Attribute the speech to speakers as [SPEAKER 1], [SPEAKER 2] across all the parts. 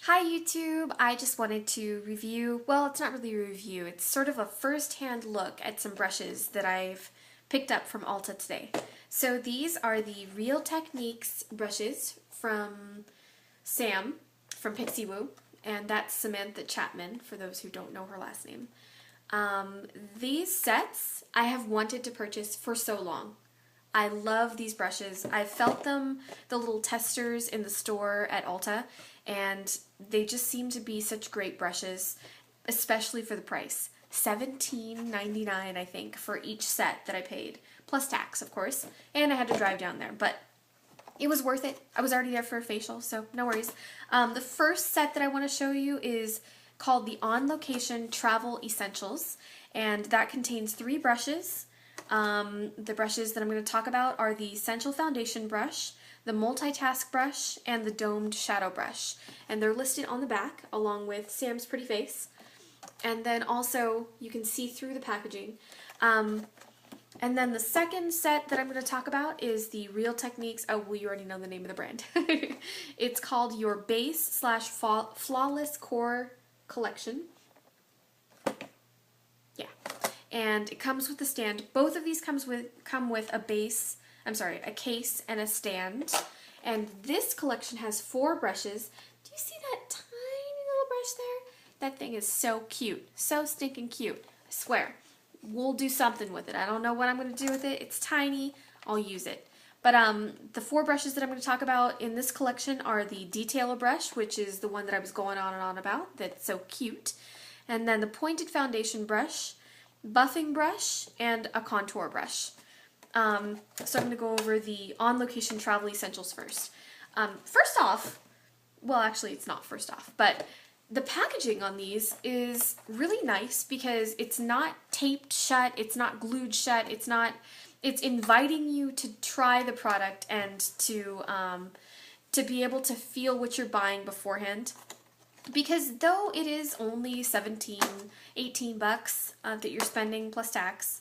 [SPEAKER 1] Hi YouTube! I just wanted to review, well, it's not really a review, it's sort of a first-hand look at some brushes that I've picked up from Ulta today. So these are the Real Techniques brushes from Sam from Pixie Woo, and that's Samantha Chapman, for those who don't know her last name. These sets I have wanted to purchase for so long. I love these brushes. I've felt them, the little testers in the store at Ulta, and they just seem to be such great brushes, especially for the price. $17.99 I think for each set that I paid, plus tax of course, and I had to drive down there, but it was worth it. I was already there for a facial, so no worries. The first set that I want to show you is called the On Location Travel Essentials, and that contains 3 brushes. The brushes that I'm going to talk about are the Essential Foundation Brush, the Multitask Brush, and the Domed Shadow Brush. And they're listed on the back along with Sam's pretty face. And then also you can see through the packaging. And then the second set that I'm going to talk about is the Real Techniques, oh well, you already know the name of the brand. It's called your Base / Flawless Core Collection. And it comes with a stand. Both of these come with a case and a stand. And this collection has 4 brushes. Do you see that tiny little brush there? That thing is so cute. So stinking cute. I swear. We'll do something with it. I don't know what I'm going to do with it. It's tiny. I'll use it. But the 4 brushes that I'm going to talk about in this collection are the Detailer brush, which is the one that I was going on and on about. That's so cute. And then the Pointed Foundation brush, buffing brush, and a contour brush. So I'm going to go over the On Location Travel Essentials first. First off, well actually it's not first off, but the packaging on these is really nice because it's not taped shut, it's not glued shut, it's inviting you to try the product and to be able to feel what you're buying beforehand. Because though it is only 18 bucks that you're spending plus tax,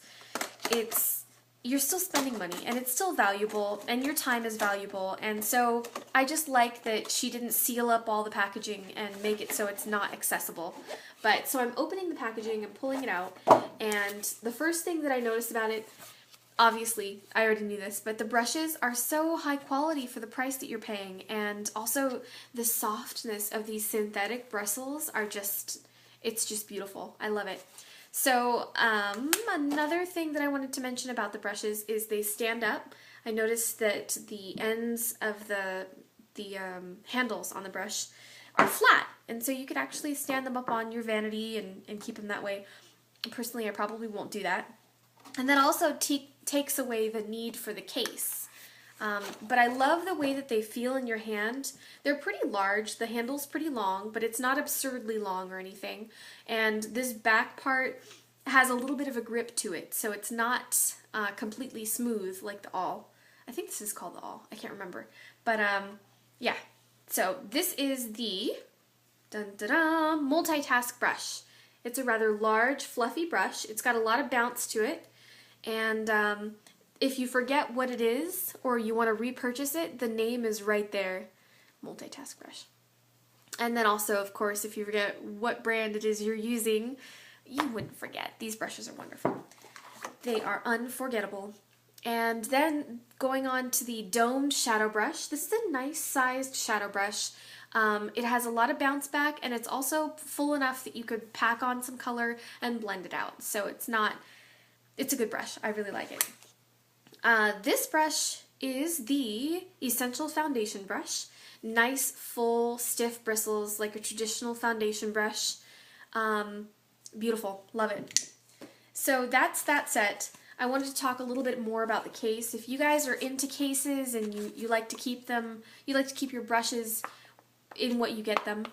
[SPEAKER 1] you're still spending money and it's still valuable and your time is valuable, and so I just like that she didn't seal up all the packaging and make it so it's not accessible. But so I'm opening the packaging and pulling it out, and the first thing that I noticed about it, obviously, I already knew this, but the brushes are so high quality for the price that you're paying, and also the softness of these synthetic bristles are it's just beautiful. I love it. So, another thing that I wanted to mention about the brushes is they stand up. I noticed that the ends of the handles on the brush are flat, and so you could actually stand them up on your vanity and keep them that way. Personally, I probably won't do that. And that also takes away the need for the case. But I love the way that they feel in your hand. They're pretty large, the handle's pretty long, but it's not absurdly long or anything. And this back part has a little bit of a grip to it, so it's not completely smooth like the All. I think this is called the All, I can't remember. But yeah, so this is the Multitask brush. It's a rather large, fluffy brush. It's got a lot of bounce to it. And if you forget what it is or you want to repurchase it, the name is right there, Multitask brush. And then also, of course, if you forget what brand it is you're using, you wouldn't forget. These brushes are wonderful. They are unforgettable. And then going on to the Domed Shadow Brush. This is a nice sized shadow brush. It has a lot of bounce back, and it's also full enough that you could pack on some color and blend it out. So it's a good brush. I really like it. This brush is the Essential Foundation Brush. Nice, full, stiff bristles like a traditional foundation brush. Beautiful. Love it. So that's that set. I wanted to talk a little bit more about the case. If you guys are into cases and you like to keep them, you like to keep your brushes in what you get them.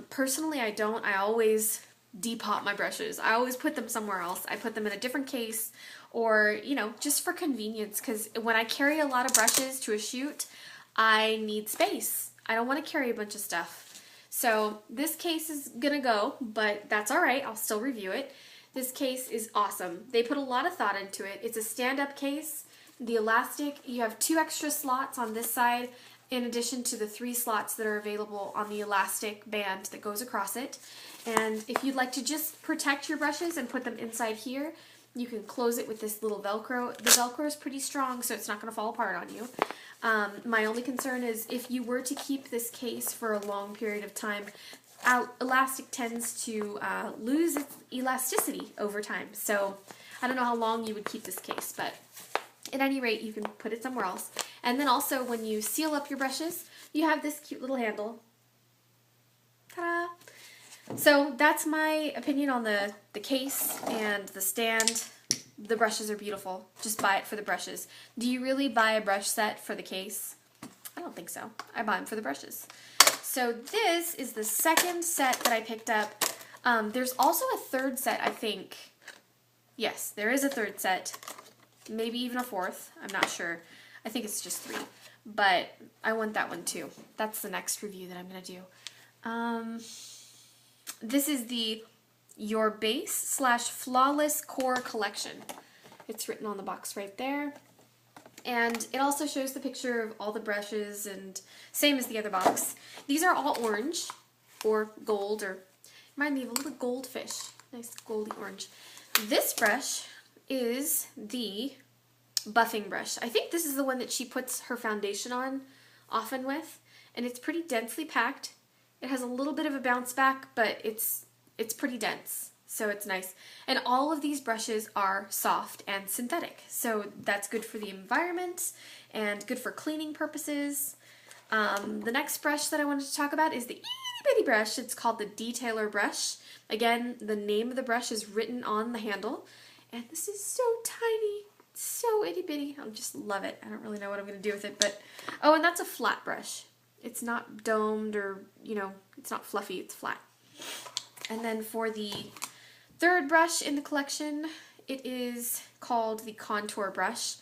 [SPEAKER 1] Personally, I don't. I always depot my brushes. I always put them somewhere else. I put them in a different case, or, you know, just for convenience, because when I carry a lot of brushes to a shoot, I need space. I don't want to carry a bunch of stuff. So this case is gonna go, but that's alright. I'll still review it. This case is awesome. They put a lot of thought into it. It's a stand-up case. The elastic, you have 2 extra slots on this side in addition to the 3 slots that are available on the elastic band that goes across it. And if you'd like to just protect your brushes and put them inside here, you can close it with this little Velcro. The Velcro is pretty strong, so it's not going to fall apart on you. My only concern is if you were to keep this case for a long period of time, elastic tends to lose its elasticity over time. So I don't know how long you would keep this case, but at any rate, you can put it somewhere else. And then also, when you seal up your brushes, you have this cute little handle. Ta-da! So that's my opinion on the case and the stand. The brushes are beautiful. Just buy it for the brushes. Do you really buy a brush set for the case? I don't think so. I buy them for the brushes. So this is the second set that I picked up. There's also a third set, I think. Yes, there is a third set. Maybe even a fourth. I'm not sure. I think it's just 3. But I want that one too. That's the next review that I'm going to do. This is the Your Base / Flawless Core Collection. It's written on the box right there. And it also shows the picture of all the brushes, and same as the other box. These are all orange or gold, or remind me of a little goldfish. Nice goldy orange. This brush is the buffing brush. I think this is the one that she puts her foundation on often with, and it's pretty densely packed. It has a little bit of a bounce back, but it's pretty dense, so it's nice. And all of these brushes are soft and synthetic, so that's good for the environment and good for cleaning purposes. The next brush that I wanted to talk about is the itty bitty brush. It's called the Detailer brush. Again, the name of the brush is written on the handle, and this is so tiny, so itty bitty. I just love it. I don't really know what I'm going to do with it, but oh, and that's a flat brush. It's not domed or, you know, it's not fluffy, it's flat. And then for the third brush in the collection, it is called the Contour brush.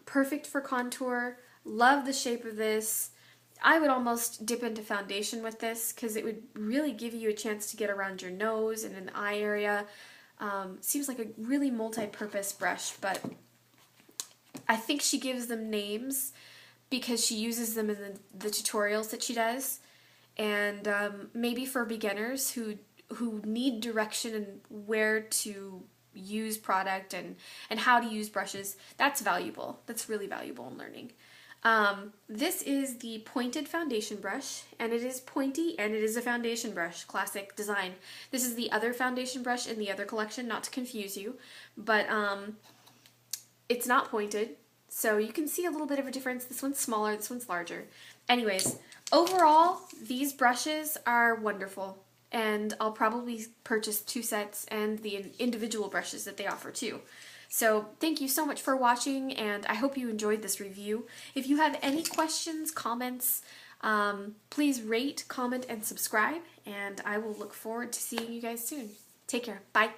[SPEAKER 1] Perfect for contour. Love the shape of this. I would almost dip into foundation with this because it would really give you a chance to get around your nose and in the eye area. Seems like a really multi-purpose brush, but I think she gives them names because she uses them in the tutorials that she does. And maybe for beginners who need direction in where to use product and how to use brushes, that's valuable. That's really valuable in learning. This is the pointed foundation brush, and it is pointy and it is a foundation brush, classic design. This is the other foundation brush in the other collection, not to confuse you, but it's not pointed, so you can see a little bit of a difference. This one's smaller, this one's larger. Anyways, overall, these brushes are wonderful, and I'll probably purchase 2 sets and the individual brushes that they offer too. So thank you so much for watching, and I hope you enjoyed this review. If you have any questions, comments, please rate, comment, and subscribe, and I will look forward to seeing you guys soon. Take care. Bye.